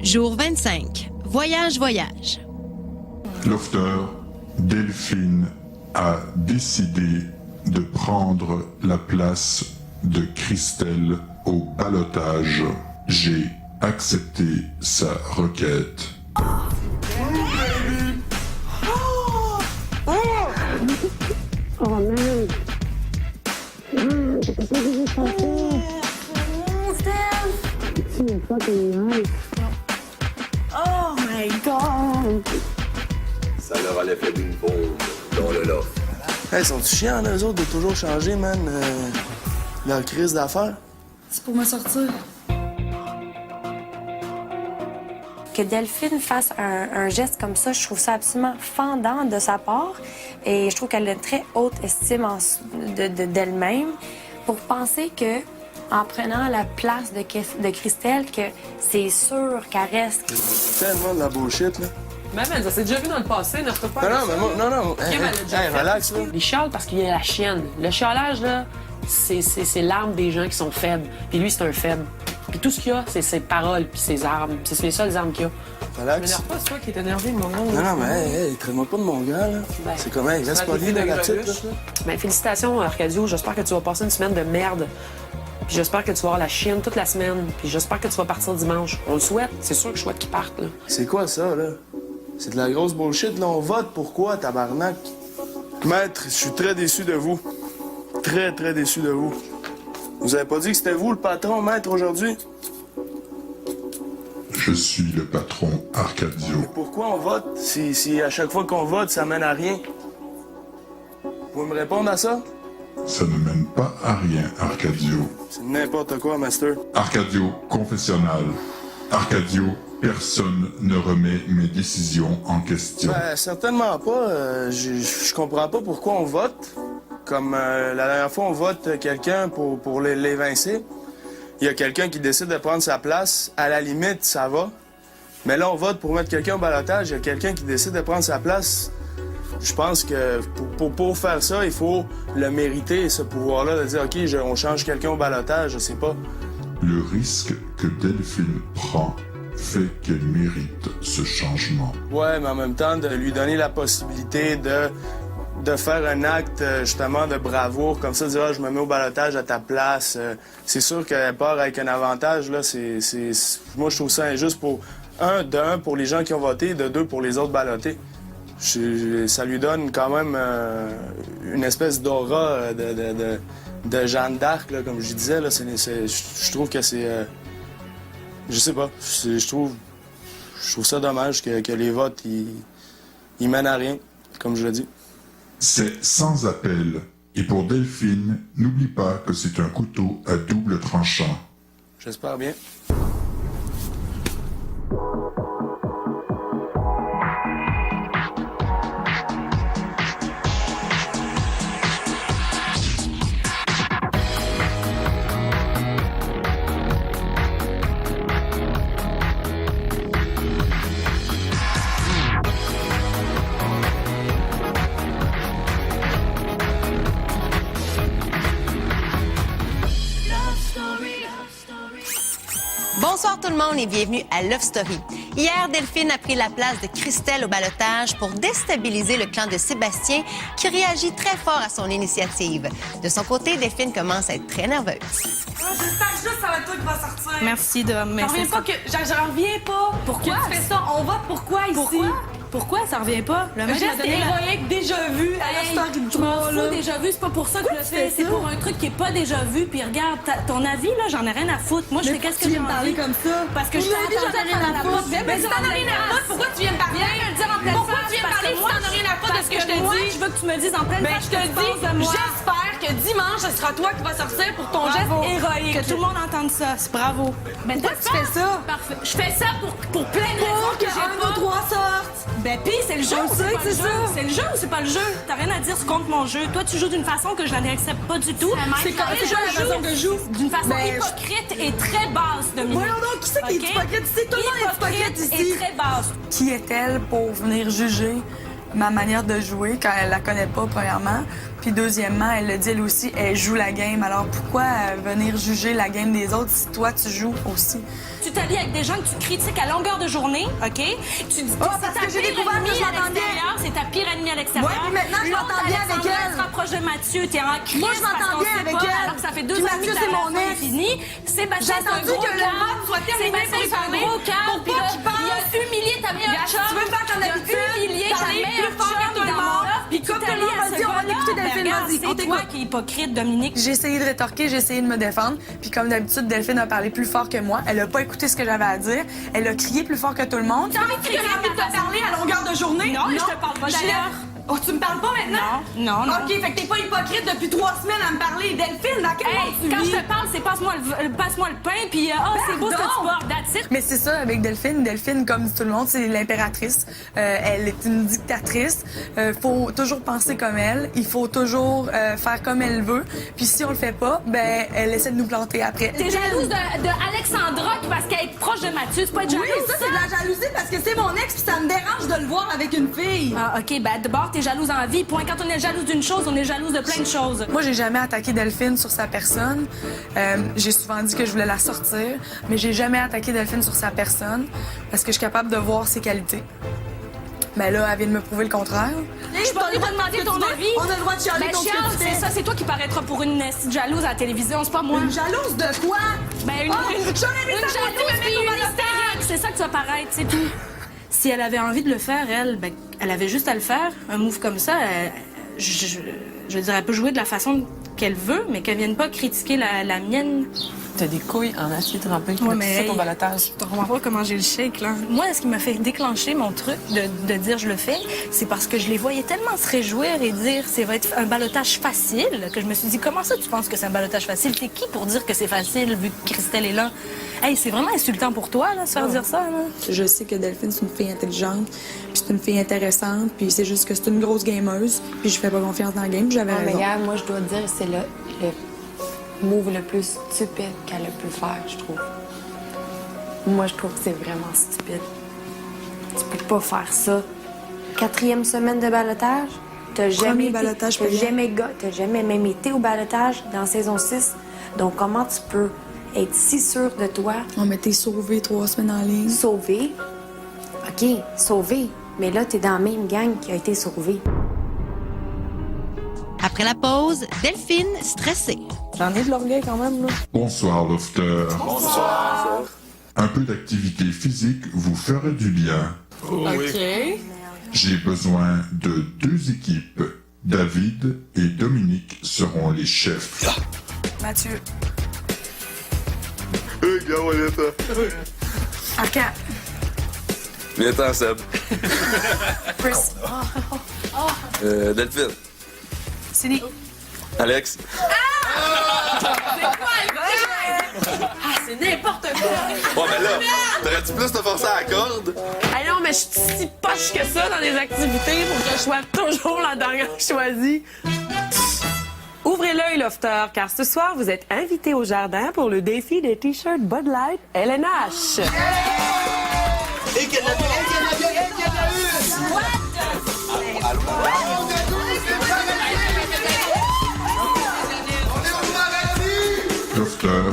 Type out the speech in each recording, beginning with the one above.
Jour 25. Voyage. Lofter, Delphine a décidé de prendre la place de Christelle au ballottage. J'ai accepté sa requête. Oh man! T'as pas dû passer! Tu es fucking nice! Oh my God! Ça leur a l'effet d'une bombe dans le loft. Hey, sont-ils chiants, là, eux autres, de toujours changer, man, leur crise d'affaires? C'est pour me sortir. Que Delphine fasse un geste comme ça, je trouve ça absolument fendant de sa part. Et je trouve qu'elle a une très haute estime d'elle-même pour penser que, en prenant la place de Christelle, que c'est sûr qu'elle reste. C'est tellement de la bullshit, là. Mais man, ça s'est déjà vu dans le passé, ne pas. Non. Hey, relax, là. Il chiale parce qu'il y a la chienne. Le chialage, là, c'est l'arme des gens qui sont faibles. Puis lui, c'est un faible. Puis tout ce qu'il y a, c'est ses paroles puis ses armes. C'est les seules armes qu'il y a. Relax. M'énerve pas, c'est toi qui est énervé, mon gars. Non, mais hey, traite-moi pas de mon gars, là. Ben, c'est comment, il reste pas lié de la petite, là. Ben, félicitations, Arcadio. J'espère que tu vas passer une semaine de merde. Puis j'espère que tu vas avoir la chienne toute la semaine. Puis j'espère que tu vas partir dimanche. On le souhaite. C'est sûr que je souhaite qu'il parte, là. C'est quoi ça, là? C'est de la grosse bullshit, là. On vote pourquoi, tabarnak? Maître, je suis très déçu de vous. Très, très déçu de vous. Vous avez pas dit que c'était vous le patron, maître, aujourd'hui? Je suis le patron Arcadio. Mais pourquoi on vote si à chaque fois qu'on vote, ça mène à rien? Vous pouvez me répondre à ça? Ça ne mène pas à rien, Arcadio. C'est n'importe quoi, master. Arcadio, confessionnal. Arcadio, personne ne remet mes décisions en question. Ben, certainement pas. Je comprends pas pourquoi on vote. Comme la dernière fois, on vote quelqu'un pour l'évincer. Il y a quelqu'un qui décide de prendre sa place. À la limite, ça va. Mais là, on vote pour mettre quelqu'un au ballottage. Il y a quelqu'un qui décide de prendre sa place. Je pense que pour faire ça, il faut le mériter, ce pouvoir-là, de dire, OK, on change quelqu'un au ballottage, je sais pas. Le risque que Delphine prend fait qu'elle mérite ce changement. Ouais, mais en même temps, de lui donner la possibilité de faire un acte, justement, de bravoure, comme ça, de dire, ah, je me mets au ballottage à ta place. C'est sûr qu'elle part avec un avantage, là. Moi, je trouve ça injuste pour, pour les gens qui ont voté, de deux, pour les autres ballottés. Ça lui donne quand même une espèce d'aura de Jeanne d'Arc, là, comme je disais. Là, je trouve que c'est... je sais pas. Je trouve ça dommage que les votes, ils mènent à rien, comme je l'ai dit. C'est sans appel. Et pour Delphine, n'oublie pas que c'est un couteau à double tranchant. J'espère bien. Bonsoir tout le monde et bienvenue à Love Story. Hier, Delphine a pris la place de Christelle au ballottage pour déstabiliser le clan de Sébastien qui réagit très fort à son initiative. De son côté, Delphine commence à être très nerveuse. J'espère juste que ça va être toi qui va sortir. Merci de me J'en reviens pas que... J'en reviens pas. Pourquoi? Que tu fais ça. On vote pourquoi ici? Pourquoi ça revient pas? Le Un mec geste héroïque déjà vu à la Star je m'en fous déjà vu, c'est pas pour ça que je le fais. C'est pour un truc qui est pas déjà vu. Puis regarde, ton avis, là, j'en ai rien à foutre. Moi, je fais qu'est-ce que j'ai envie. comme ça? Parce que je t'ai j'en ai rien à foutre. Mais si t'en as rien à foutre, pourquoi tu viens me parler? Pourquoi tu viens me parler si t'en as rien à foutre de ce que je te dis? Je veux que tu me dises en pleine face je te dis, j'espère que dimanche, ce sera toi qui vas sortir pour ton geste héroïque. Que tout le monde entende ça. C'est bravo. Mais pourquoi tu fais ça? Parfait. Je fais ça pour plein de raisons que j'ai pas. trois sortes. Ben pis, c'est le jeu. C'est le jeu ou c'est pas le jeu? T'as rien à dire contre mon jeu. Toi, tu joues d'une façon que je n'accepte pas du tout. C'est quoi la façon que je joue? D'une façon hypocrite et très basse, Dominique. Voyons donc, qui c'est qui est hypocrite ici? Tout le monde est hypocrite ici. Et très basse. Qui est-elle pour venir juger ma manière de jouer quand elle la connaît pas, premièrement. Puis deuxièmement, elle le dit elle aussi, elle joue la game. Alors pourquoi venir juger la game des autres si toi tu joues aussi? Tu t'allies avec des gens que tu critiques à longueur de journée, OK? Tu dis parce que j'ai découvert que je m'entends bien. C'est ta pire ennemie à l'extérieur. Ouais, puis maintenant, je m'entends bien avec elle. Se rapproche de Mathieu, t'es en crise. Moi, je m'entends bien avec elle. Alors que ça fait 2 Puis ans Mathieu, que c'est mon ex. fini. Sébastien, J'ai c'est un attendu gros que le cœur. vote soit terminé Sébastien, pour c'est un parler. gros cœur. Pour Puis pas là, qu'il pense. il a humilié ta meilleure chum. Tu veux faire comme d'habitude, Il a humilié ta parler meilleure plus fort que chum tout le dans monde. l'offre. Puis comme tout le monde, vas-y, on va l'écouter Delphine, vas-y, on C'est toi t'écoute. qui es hypocrite, Dominique. J'ai essayé de rétorquer, j'ai essayé de me défendre. Puis comme d'habitude, Delphine a parlé plus fort que moi. Elle a pas écouté ce que j'avais à dire. Elle a crié plus fort que tout le monde. T'as envie de crier envie de te parler à longueur de journée? Non, je te parle pas d'ailleurs. Oh, tu me parles pas maintenant? Non. OK, fait que t'es pas hypocrite depuis 3 semaines à me parler. Delphine, dans quel monde tu Quand vis? je te parle, c'est passe-moi le pain, puis c'est beau ce que tu portes, that's it. Mais c'est ça avec Delphine. Delphine, comme dit tout le monde, c'est l'impératrice. Elle est une dictatrice. Faut toujours penser comme elle. Il faut toujours faire comme elle veut. Puis si on le fait pas, ben elle essaie de nous planter après. T'es jalouse de Alexandra parce qu'elle est proche de Mathieu. C'est pas être jalouse, Oui, ça, c'est de la jalousie parce que c'est mon ex puis ça me dérange de le voir avec une fille. Ah, OK, ben d'abord, t'es jalouse en vie. Point. Quand on est jalouse d'une chose, on est jalouse de plein de choses. Moi, j'ai jamais attaqué Delphine sur sa personne. J'ai souvent dit que je voulais la sortir, mais j'ai jamais attaqué Delphine sur sa personne parce que je suis capable de voir ses qualités. Mais là, elle vient de me prouver le contraire. Je suis pas venue te demander ton avis. On a le droit de chialer Ben, contre ce que chiale, tu fais. c'est ça. C'est toi qui paraîtra pour une petite jalouse à la télévision, c'est pas moi. Une jalouse de quoi? Ben, une j'aurais aimé ça jalouse me puis mettre au une balotage. hystérique. C'est ça que tu vas paraître, c'est tout. Si elle avait envie de le faire, elle, ben, elle avait juste à le faire. Un move comme ça, je veux dire, elle peut jouer de la façon qu'elle veut, mais qu'elle vienne pas critiquer la mienne. T'as des couilles en acier trempé. Ouais, mais c'est ton balotage. Tu comprends pas comment j'ai le shake, là. Moi, ce qui m'a fait déclencher mon truc de dire je le fais, c'est parce que je les voyais tellement se réjouir et dire ça va être un balotage facile que je me suis dit comment ça tu penses que c'est un balotage facile? T'es qui pour dire que c'est facile vu que Christelle est là? Hey, c'est vraiment insultant pour toi, là, de se faire dire ça, là. Je sais que Delphine, c'est une fille intelligente, puis c'est une fille intéressante, puis c'est juste que c'est une grosse gameuse, puis je fais pas confiance dans le game, puis j'avais Mais raison. regarde, moi, je dois te dire, c'est le move le plus stupide qu'elle a pu faire, je trouve. Moi, je trouve que c'est vraiment stupide. Tu peux pas faire ça. 4e semaine de balotage, t'as jamais balotage t'as payant. jamais même été au balotage dans saison 6. Donc, comment tu peux être si sûr de toi? On m'était sauvée 3 semaines en ligne. Sauvé. OK, sauvé. Mais là, t'es dans la même gang qui a été sauvée. Après la pause, Delphine stressée. J'en ai de l'orgueil quand même, là. Bonsoir, Lofter. Bonsoir. Un peu d'activité physique vous ferait du bien. OK. J'ai besoin de 2 équipes. David et Dominique seront les chefs. Mathieu. Regarde, on est là. Arcade. Viens-t'en, Seb. Chris. Delphine. Cindy. Alex. C'est n'importe quoi. Bon, ben là, t'aurais-tu plus te forcer à la corde? Ah non, mais je suis si poche que ça dans les activités pour que je sois toujours la dernière choisie. Ouvrez l'œil, Lofter, car ce soir, vous êtes invité au jardin pour le défi des T-shirts Bud Light LNH. Et qu'elle a Lofter,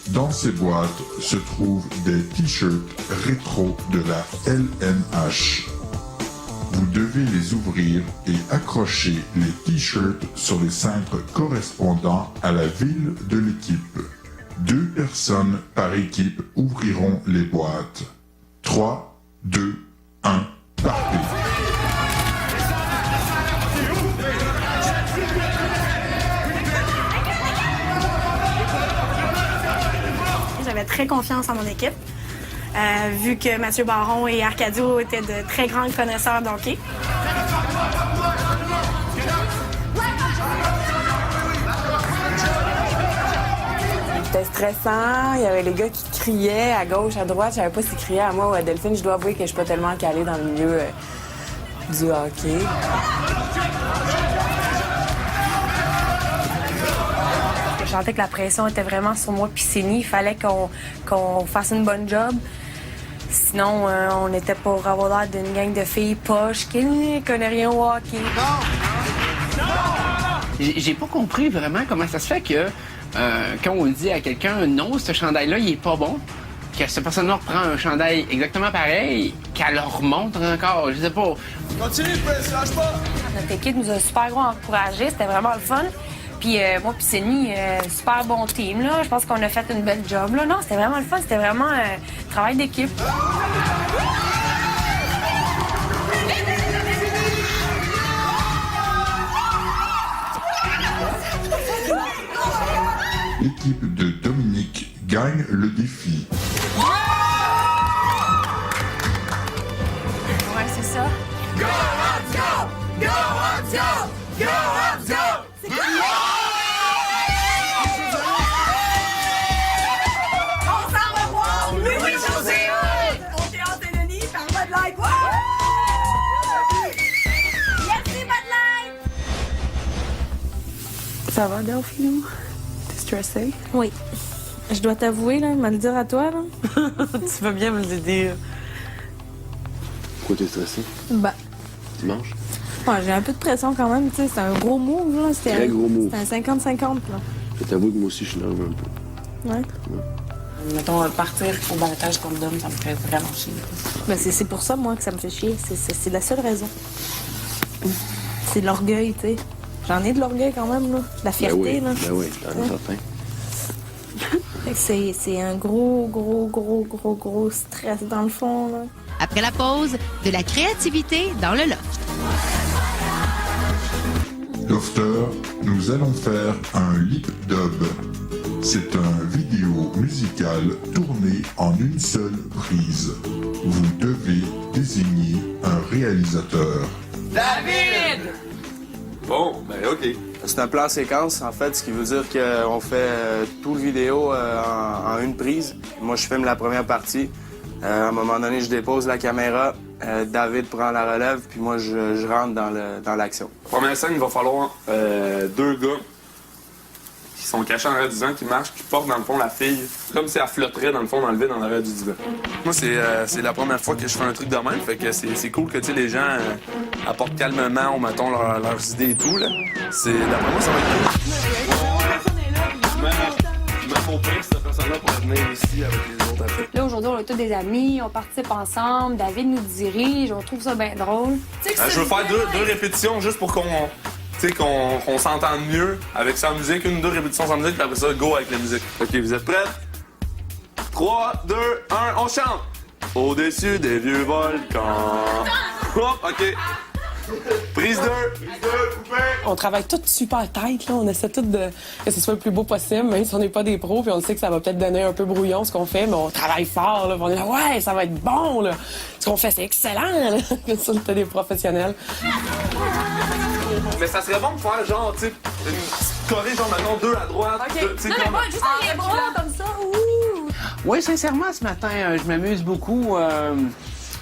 dans ces boîtes se trouvent des t-shirts rétro de la LNH. Vous devez les ouvrir et accrocher les t-shirts sur les cintres correspondant à la ville de l'équipe. 2 personnes par équipe ouvriront les boîtes. 3, 2, 1, partez! J'avais très confiance en mon équipe, vu que Mathieu Baron et Arcadio étaient de très grands connaisseurs d'hockey. C'était stressant. Il y avait les gars qui criaient à gauche, à droite. Je savais pas s'ils criaient à moi ou à Delphine. Je dois avouer que je suis pas tellement calée dans le milieu du hockey. Je sentais que la pression était vraiment sur moi puis Céline. Il fallait qu'on fasse une bonne job. Sinon, on était pour avoir l'air d'une gang de filles poches qui ne connaissent rien au hockey. J'ai pas compris vraiment comment ça se fait que quand on dit à quelqu'un non, ce chandail-là, il est pas bon, que cette personne-là reprend un chandail exactement pareil, qu'elle le remonte encore, je sais pas. Continue, lâche pas! Notre équipe nous a super gros encouragés, c'était vraiment le fun. Puis moi puis Céline, super bon team, là. Je pense qu'on a fait une belle job, là. Non, c'était vraiment le fun, c'était vraiment un travail d'équipe. L'équipe de Dominique gagne le défi. Ouais, c'est ça. Go, Habs, go! Go, Habs, go! Go, Habs, go! C'est quoi? On s'en va voir! Oui, oui, José! Au Théâtre Denis par Bud Light! Merci, Bud Light! Ça va, Delphine? T'es stressée? Oui. Je dois t'avouer, là, me le dire à toi, là. Tu vas bien me le dire. Pourquoi t'es stressé? Bah. Tu manges? Ouais, j'ai un peu de pression quand même, tu sais. C'est un gros move, là. Très gros move. C'était un 50-50, là. Je t'avoue que moi aussi, je suis nerveux un peu. Ouais. Mettons, partir au balotage contre Dom, ça me fait vraiment chier. Ben, c'est pour ça, moi, que ça me fait chier. C'est la seule raison. C'est de l'orgueil, tu sais. J'en ai de l'orgueil quand même, là. De la fierté, là. Ben oui, j'en ai certain. Fait que c'est un gros stress dans le fond, là. Après la pause, de la créativité dans le loft. Lofter, nous allons faire un lip dub. C'est un vidéo musical tourné en une seule prise. Vous devez désigner un réalisateur. David! Bon, ben OK. C'est un plan séquence, en fait, ce qui veut dire qu'on fait tout le vidéo en une prise. Moi, je filme la première partie. À un moment donné, je dépose la caméra. David prend la relève, puis moi, je rentre dans l'action. Première scène, il va falloir deux gars qui sont cachés en arrière du divan, qui marchent, qui portent dans le fond la fille, comme si elle flotterait dans le fond dans le vide en arrière du divan. Moi, c'est la première fois que je fais un truc de même, fait que c'est cool que les gens apportent calmement, mettons, leurs idées et tout. D'après moi, ça va être cool. Même au pire, cette personne-là pourrait venir ici avec les autres après. Là, aujourd'hui, on est tous des amis, on participe ensemble, David nous dirige, on trouve ça bien drôle. Je veux faire deux répétitions juste pour qu'on s'entende mieux avec sa musique. Une ou deux répétitions sans musique, puis après ça, go avec la musique. OK, vous êtes prêts? 3, 2, 1, on chante! Au-dessus des vieux volcans. Hop, OK. Prise 2. On travaille tout super tight, là. On essaie tout que ce soit le plus beau possible, même si on n'est pas des pros, puis on sait que ça va peut-être donner un peu brouillon ce qu'on fait, mais on travaille fort, là. On est là, ouais, ça va être bon, là. Ce qu'on fait, c'est excellent, là. Ça, t'as des professionnels. Mais ça serait bon de faire, genre, tu sais, une petite choré, genre, maintenant, deux à droite. OK. Deux, Non, mais pas juste les bras comme ça. Oui, sincèrement, ce matin, je m'amuse beaucoup.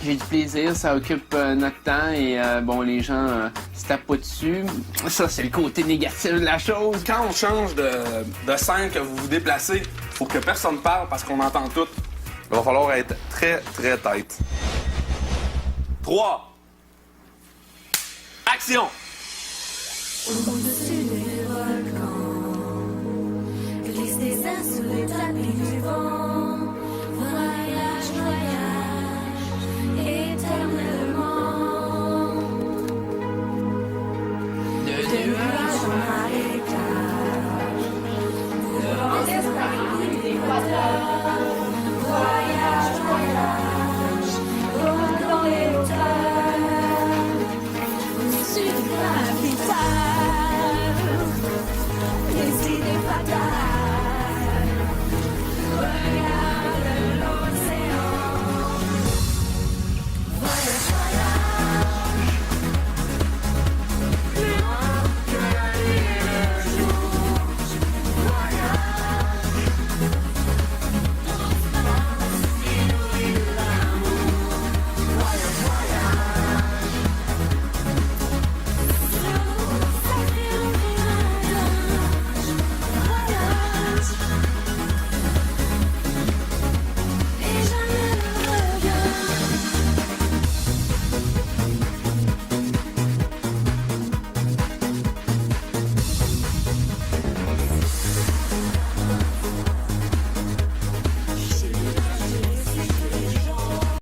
J'ai du plaisir, ça occupe notre temps et bon, les gens se tapent pas dessus. Ça, c'est le côté négatif de la chose. Quand on change de scène, que vous vous déplacez, faut que personne parle parce qu'on entend tout. Il va falloir être très, très tête. 3. Action! Au-dessus des volcans, glisse des ailes sous les tapis du vent.